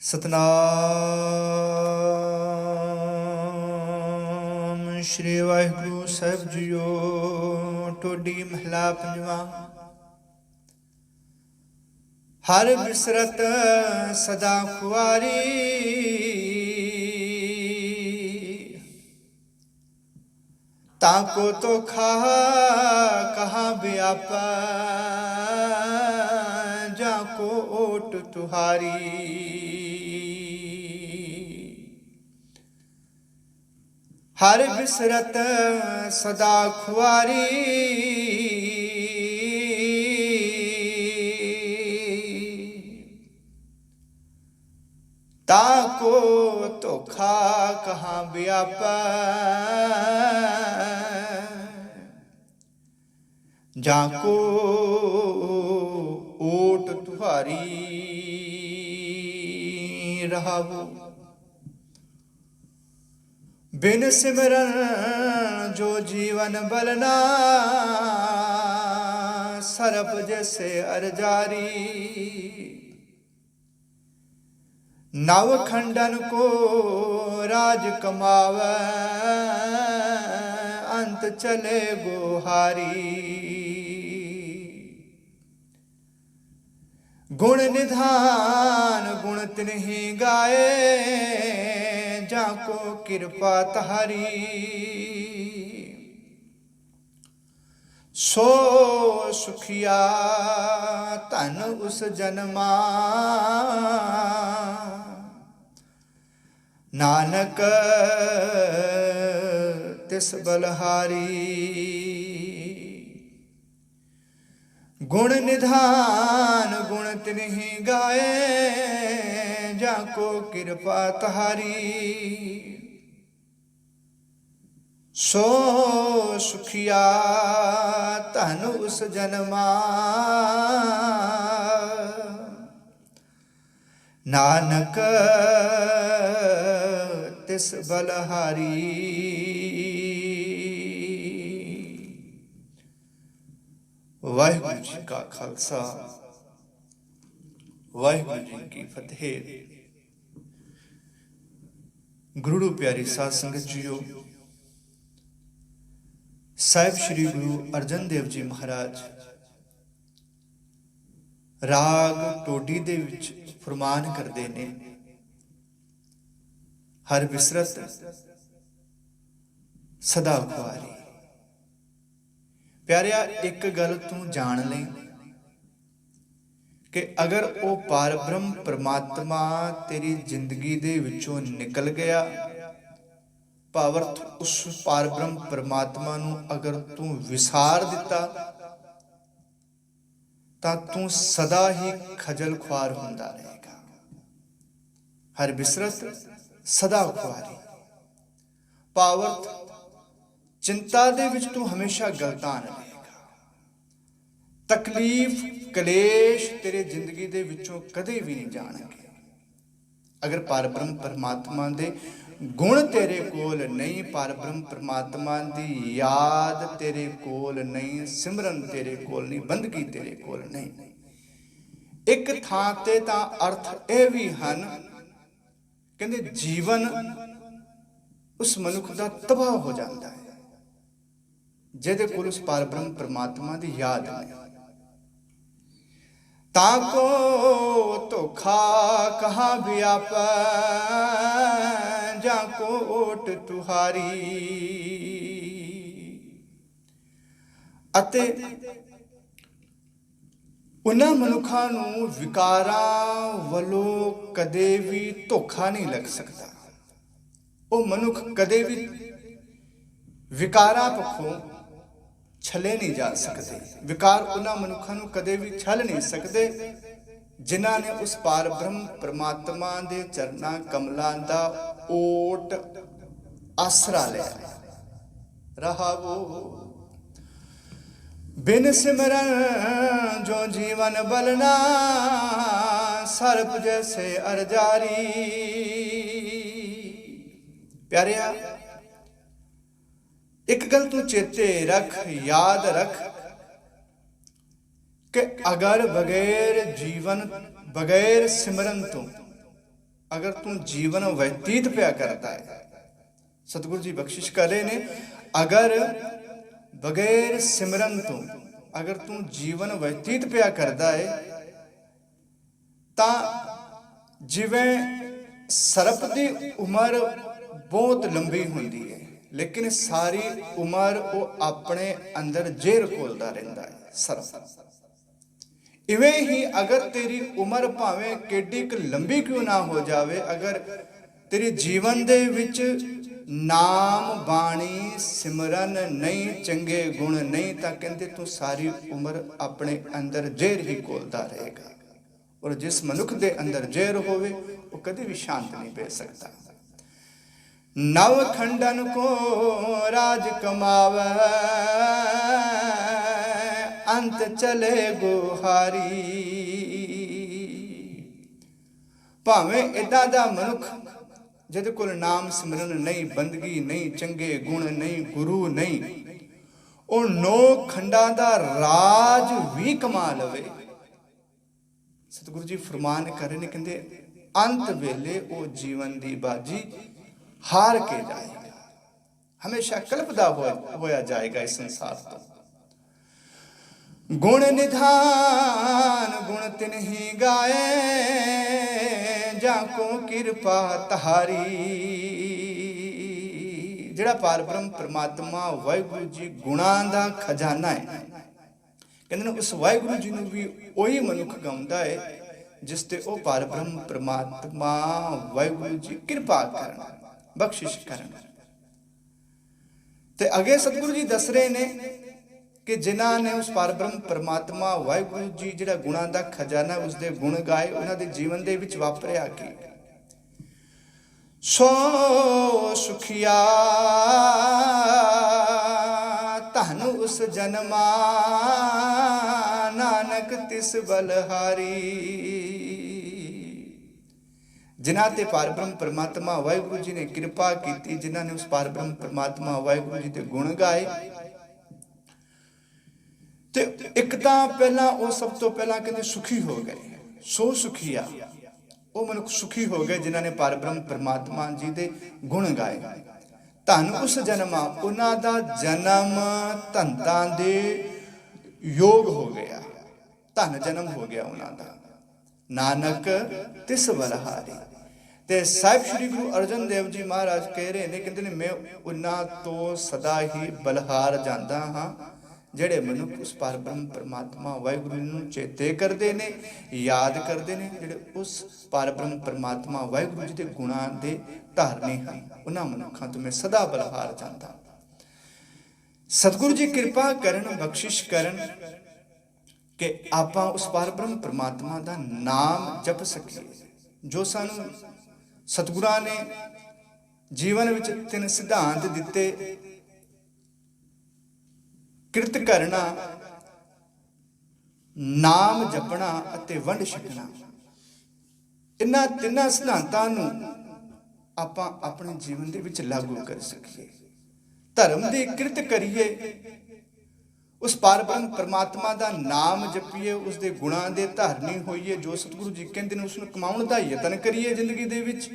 सतनाम श्री वाहिगुरु साहिब जीओ। टोडी महला पंजवा। हर बिसरत सदा खुआरी, ताको तो खा कहाँ व्यापा, जाको ओट तुहारी। हर बिसरत सदा खुआरी, ताको तोखा कहाँ व्यापा, जाको ओट तुहारी। रहावो बिन सिमरन जो जीवन बलना, सरप जैसे अरजारी। नव खंडन को राज कमावे, अंत चले गोहारी। गुण निधान गुण तिन्हि गाए, जाको कृपा तहारी। सो सुखिया तन उस जन्मा, नानक तिस बलहारी। गुण निधान गुण तिन्हि गाए, जाको कृपा तहारी। सो सुखिया तन उस जन्मा, नानक तिस बलहारी। वाहिगुरु जी का खालसा, वाहिगुरु जी की फतेह। गुरु प्यारी साध संगत जीओ, साहिब श्री गुरु अर्जन देव जी महाराज राग टोडी दे विच फरमान करते ने, हर बिसरत सदा खुआरी। प्यारिया, एक गल तू जान ले कि अगर वो पार ब्रह्म परमात्मा तेरी जिंदगी दे विचों निकल गया, भावरत उस पार ब्रह्म परमात्मा नू अगर तू विसार दिता, तां तू सदा ही खजल खुआर हुंदा रहेगा। हर बिसरत सदा खुआरी, भावरत चिंता दे विच तू हमेशा गलतान रहेगा। तकलीफ कलेश तेरे जिंदगी दे विचों कदे भी नहीं जाणगे। अगर पार ब्रह्म परमात्मा दे गुण तेरे कोल नहीं, पार ब्रह्म परमात्मा दी याद तेरे कोल नहीं, सिमरन तेरे कोल नहीं, बंदगी तेरे कोल नहीं, एक थां ते तां अर्थ ਇਹ भी ਹਨ, कहते जीवन उस मनुख का तबाह हो जाता है ਜਿਹਦੇ ਕੋਲ उस पार ब्रह्म परमात्मा की याद नहीं। ताको धोखा कहाँ व्यापा, जाको ओट तुहारी। ਅਤੇ उन्हां मनुखां नूं विकारां वलों कदे भी धोखा नहीं लग सकता। वो मनुख कदे भी विकारां पक्षों छले नहीं जा सकते। विकार उन्हां मनुखां नूं कदे भी छल नहीं सकते जिन्हां ने उस पार ब्रह्म परमात्मा दे चरनां कमलां दा ओट आसरा लिया। रहावो बिन सिमरन जो जीवन बलना, सर्प जैसे अरजारी। प्यारिया, एक गल तू चेते रख, याद रख कि अगर बगैर जीवन बगैर सिमरन तो अगर तू जीवन व्यतीत पिया करता है, सतगुरु जी बख्शिश कर रहे ने, अगर बगैर सिमरन तो अगर तू जीवन व्यतीत पिया करता है तां जिवें सरप की उम्र बहुत लंबी होंदी है, लेकिन सारी उम्र वो अपने अंदर जेर घोलता रहता है सरप। इवें ही अगर तेरी उम्र भावें केडी क लंबी क्यों ना हो जावे, अगर तेरे जीवन दे विच नाम बाणी सिमरन नहीं, चंगे गुण नहीं, तां कहंदे तू सारी उम्र अपने अंदर जहर ही घोलता रहेगा। और जिस मनुख दे अंदर जहर होवे वो कभी भी शांत नहीं बैठ सकता। नव खंडन को राज कमावे, अंत चले गुहारी। भावें इदा दा मनुख जिहदे कोल नाम सिमरन नहीं, बंदगी नहीं, चंगे गुण नहीं, गुरु नहीं, ਉਹ 9 ਖੰਡਾਂ ਦਾ ਰਾਜ ਵੀ ਕਮਾ ਲਵੇ। ਸਤਿਗੁਰੂ ਜੀ ਫਰਮਾਨ ਕਰ ਰਹੇ ਨੇ, ਕਹਿੰਦੇ ਅੰਤ ਵੇਲੇ ਉਹ ਜੀਵਨ ਦੀ ਬਾਜੀ ਹਾਰ ਕੇ ਜਾਏਗਾ, ਹਮੇਸ਼ਾ ਕਲਪਦਾ ਹੋਇਆ ਜਾਏਗਾ ਇਸ ਸੰਸਾਰ ਤੋਂ। गुण निधान गुण तिन्ही गाए, जाको किरपा तहारी। जिहड़ा पार ब्रह्म परमात्मा वाहिगुरु जी गुणां दा खजाना है, कहंदे ने उस वाहिगुरु जी नूं भी ओही मनुख गाउंदा है जिस ते ओ पार ब्रह्म परमात्मा वाहिगुरु जी किरपा करन, बख्शिश करन। ते अगे सतगुरु जी दस रहे ने कि जिन्हां ने उस पार ब्रह्म परमात्मा वाहिगुरु जी जिहड़ा गुणां दा खजाना उसदे गुण गाए, उन्हां दे जीवन दे विच वापरिया कि सो सुखिया धन उस जन्मा, नानक तिस बलहारी। जिन्हां ते पार ब्रह्म परमात्मा वाहिगुरु जी ने किरपा की, जिन्हां ने उस पार ब्रह्म परमात्मा वाहिगुरु जी दे गुण गाए, ते एक तां पहला वो सब तो पहला कहते सुखी हो गए। सो सुखिया वो मनुख सुखी हो गए जिन्होंने पार ब्रह्म परमात्मा जी दे गुण गाए। धन उस जन्मा, उन्हां दा जन्म धनतां दे योग हो गया, धन जन्म हो गया उन्हां दा। नानक तिस बलहारी। ते साहिब श्री गुरु अर्जन देव जी महाराज कह रहे ने, कहते ने मैं उन्हां तो सदा ही बलहार जांदा हां ਜਿਹੜੇ ਮਨੁੱਖ ਉਸ ਪਾਰ ਬ੍ਰਹਮ ਪਰਮਾਤਮਾ ਵਾਹਿਗੁਰੂ ਨੂੰ ਚੇਤੇ ਕਰਦੇ ਨੇ, ਯਾਦ ਕਰਦੇ ਨੇ, ਜਿਹੜੇ ਉਸ ਪਾਰ ਬ੍ਰਹਮ ਪਰਮਾਤਮਾ ਵਾਹਿਗੁਰੂ ਜੀ ਦੇ ਗੁਣਾਂ ਦੇ ਧਾਰਨੀ ਹਨ, ਉਹਨਾਂ ਮਨੁੱਖਾਂ ਤੋਂ ਮੈਂ ਸਦਾ ਬਲਹਾਰ ਜਾਂਦਾ। ਸਤਿਗੁਰੂ ਜੀ ਕਿਰਪਾ ਕਰਨ, ਬਖਸ਼ਿਸ਼ ਕਰਨ ਕਿ ਆਪਾਂ ਉਸ ਪਾਰ ਬ੍ਰਹਮ ਪਰਮਾਤਮਾ ਦਾ ਨਾਮ ਜਪ ਸਕੀਏ। ਜੋ ਸਾਨੂੰ ਸਤਿਗੁਰਾਂ ਨੇ ਜੀਵਨ ਵਿੱਚ 3 ਸਿਧਾਂਤ ਦਿੱਤੇ, ਕਿਰਤ ਕਰਨਾ, ਨਾਮ ਜਪਣਾ ਅਤੇ ਵੰਡ ਛਕਣਾ, ਇਹਨਾਂ 3 ਸਿਧਾਂਤਾਂ ਨੂੰ ਆਪਾਂ ਆਪਣੇ ਜੀਵਨ ਦੇ ਵਿੱਚ ਲਾਗੂ ਕਰ ਸਕੀਏ। ਧਰਮ ਦੀ ਕਿਰਤ ਕਰੀਏ, ਉਸ ਪਾਰ ਬ੍ਰਹਮ ਪਰਮਾਤਮਾ ਦਾ ਨਾਮ ਜਪੀਏ, ਉਸ ਦੇ ਗੁਣਾਂ ਦੇ ਧਾਰਨੀ ਹੋਈਏ, ਜੋ ਸਤਿਗੁਰੂ ਜੀ ਕਹਿੰਦੇ ਨੇ ਉਸ ਨੂੰ ਕਮਾਉਣ ਦਾ ਯਤਨ ਕਰੀਏ ਜ਼ਿੰਦਗੀ ਦੇ ਵਿੱਚ,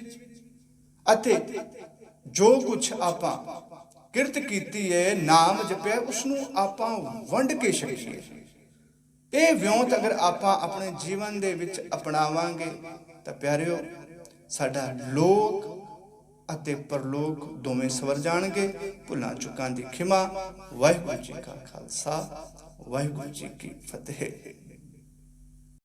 ਅਤੇ ਜੋ ਕੁਛ ਆਪਾਂ ਕਿਰਤ ਕੀਤੀ ਹੈ, ਨਾਮ ਜਪਿਆ, ਉਸ ਨੂੰ ਆਪਾਂ ਵੰਡ ਕੇ ਛਕੀਏ। ਇਹ ਵਿਉਂਤ ਅਗਰ ਆਪਾਂ ਆਪਣੇ ਜੀਵਨ ਦੇ ਵਿੱਚ ਅਪਣਾਵਾਂਗੇ ਤਾਂ ਪਿਆਰਿਓ ਸਾਡਾ ਲੋਕ ਅਤੇ ਪਰਲੋਕ ਦੋਵੇਂ ਸਵਰ ਜਾਣਗੇ। ਭੁੱਲਾਂ ਚੁੱਕਾਂ ਦੀ ਖਿਮਾ। ਵਾਹਿਗੁਰੂ ਜੀ ਕਾ ਖਾਲਸਾ, ਵਾਹਿਗੁਰੂ ਜੀ ਕੀ ਫਤਿਹ।